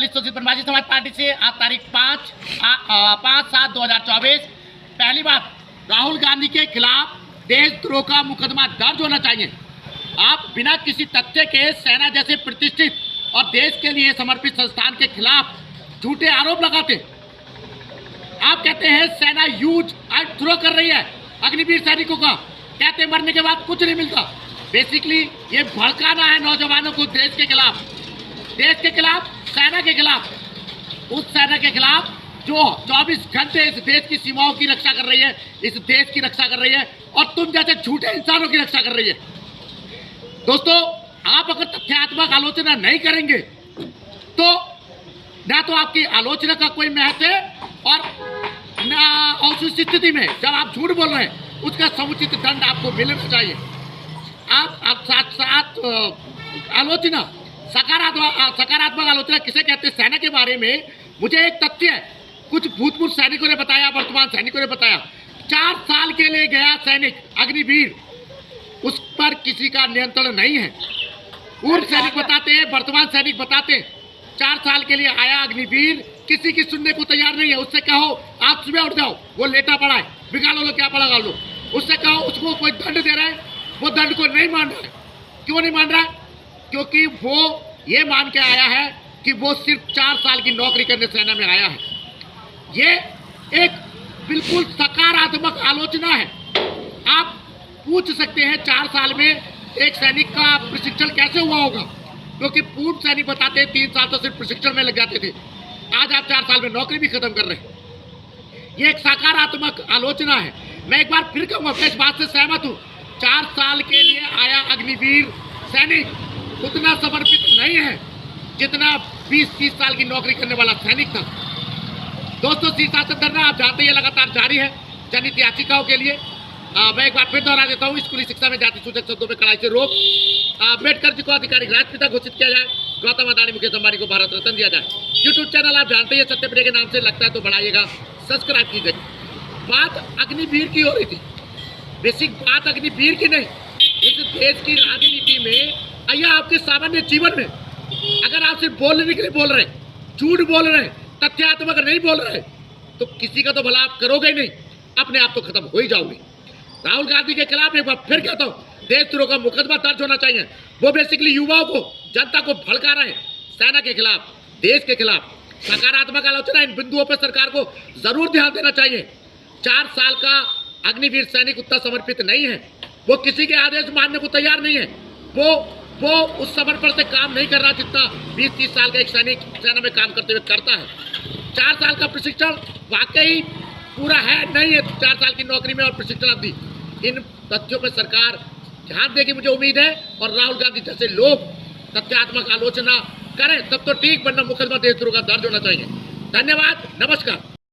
दलित शोषित वनवासी समाज पार्टी से आज तारीख 5/7/2024 पहली बार राहुल गांधी के खिलाफ देशद्रोह का मुकदमा दर्ज होना चाहिए। आप बिना किसी तथ्य के सेना जैसे प्रतिष्ठित और देश के लिए समर्पित संस्थान के खिलाफ झूठे आरोप लगाते। आप कहते हैं सेना यूज एंड थ्रो कर रही है अग्निवीर सैनिकों का, कहते मरने के बाद कुछ नहीं मिलता। बेसिकली ये भड़काना है नौजवानों को देश के खिलाफ, सेना के खिलाफ, उस सेना के खिलाफ जो 24 घंटे इस देश की सीमाओं की रक्षा कर रही है, इस देश की रक्षा कर रही है और तुम जैसे झूठे इंसानों की रक्षा कर रही है। दोस्तों, आप अगर तथ्यात्मक आलोचना नहीं करेंगे तो ना तो आपकी आलोचना का कोई महत्व है और ना उस स्थिति में जब आप झूठ बोल रहे हैं उसका समुचित दंड आपको मिलना चाहिए। आप साथ आलोचना, सकारात्मक आलोचना किसे कहते हैं सेना के बारे में? मुझे एक तथ्य है, कुछ भूतपूर्व सैनिकों ने बताया, वर्तमान सैनिकों ने बताया, 4 साल के लिए गया सैनिक अग्निवीर, उस पर किसी का नियंत्रण नहीं है। पूर्व सैनिक बताते हैं, वर्तमान सैनिक बताते हैं, 4 साल के लिए आया अग्निवीर, किसी की सुनने को तैयार नहीं है। उससे कहो आप सुबह उठ जाओ, वो लेटा पड़ा है, बिगाड़ लो क्या पड़ा लो। उससे कहो उसको कोई दंड दे रहा है, वो दंड को नहीं मान रहा है। क्यों नहीं मान रहा है? क्योंकि वो ये मान के आया है कि वो सिर्फ 4 साल की नौकरी करने सेना में आया है। ये एक बिल्कुल सकारात्मक आलोचना है। आप पूछ सकते हैं 4 साल में एक सैनिक का प्रशिक्षण कैसे हुआ होगा, क्योंकि पूर्व सैनिक बताते हैं 3 साल तो सिर्फ प्रशिक्षण में लग जाते थे, आज आप 4 साल में नौकरी भी खत्म कर रहे हैं। ये एक सकारात्मक आलोचना है। मैं एक बार फिर कहूँगा, मैं इस बात से सहमत हूँ, 4 साल के लिए आया अग्निवीर सैनिक उतना समर्पित नहीं है जितना 20-30 साल की नौकरी करने वाला सैनिक था। दोस्तों, शीर्षासन धरना आप जानते हैं लगातार जारी है जनहित याचिकाओं के लिए। मैं एक बार फिर दोहरा देता हूँ, स्कूली शिक्षा में जाति सूचक शब्दों में कड़ाई से रोक, अम्बेडकर जी को आधिकारिक राष्ट्रपिता घोषित किया जाए, गौतम अदानी मुकेश अंबानी को भारत रत्न दिया जाए। यूट्यूब चैनल आप जानते हैं सत्यप्रिय के नाम से, लगता है तो बढ़ाइएगा, सब्सक्राइब कीजिए। बात अग्निवीर की हो रही थी, बेसिक बात अग्निवीर की नहीं। इस देश की राजनीति में या आपके सामान्य जीवन में अगर आप सिर्फ बोलने के लिए बोल रहे हैं, झूठ बोल रहे हैं, तथ्यात्मक नहीं बोल रहे हैं, तो किसी का तो भला आप करोगे ही नहीं, अपने आप तो खत्म हो ही जाओगे। राहुल गांधी के खिलाफ एक बार फिर कहता हूँ, देशद्रोह का मुकदमा दर्ज होना चाहिए। वो बेसिकली युवाओं को, जनता को भड़का रहे हैं सेना के खिलाफ, देश के खिलाफ। सकारात्मक आलोचना, इन बिंदुओं पर सरकार को जरूर ध्यान देना चाहिए। 4 साल का अग्निवीर सैनिक उतना समर्पित नहीं है, वो किसी के आदेश मानने को तैयार नहीं है, वो उस समर्पण से काम नहीं कर रहा जितना 20-30 साल का एक सैनिक सेना में काम करते हुए करता है। 4 साल का प्रशिक्षण वाकई पूरा है नहीं है, 4 साल की नौकरी में और प्रशिक्षण अवधि। इन तथ्यों पर सरकार ध्यान देगी, मुझे उम्मीद है, और राहुल गांधी जैसे लोग तथ्यात्मक आलोचना करें तब तो ठीक, वरना मुकदमा देशद्रोह का दर्ज होना चाहिए। धन्यवाद, नमस्कार।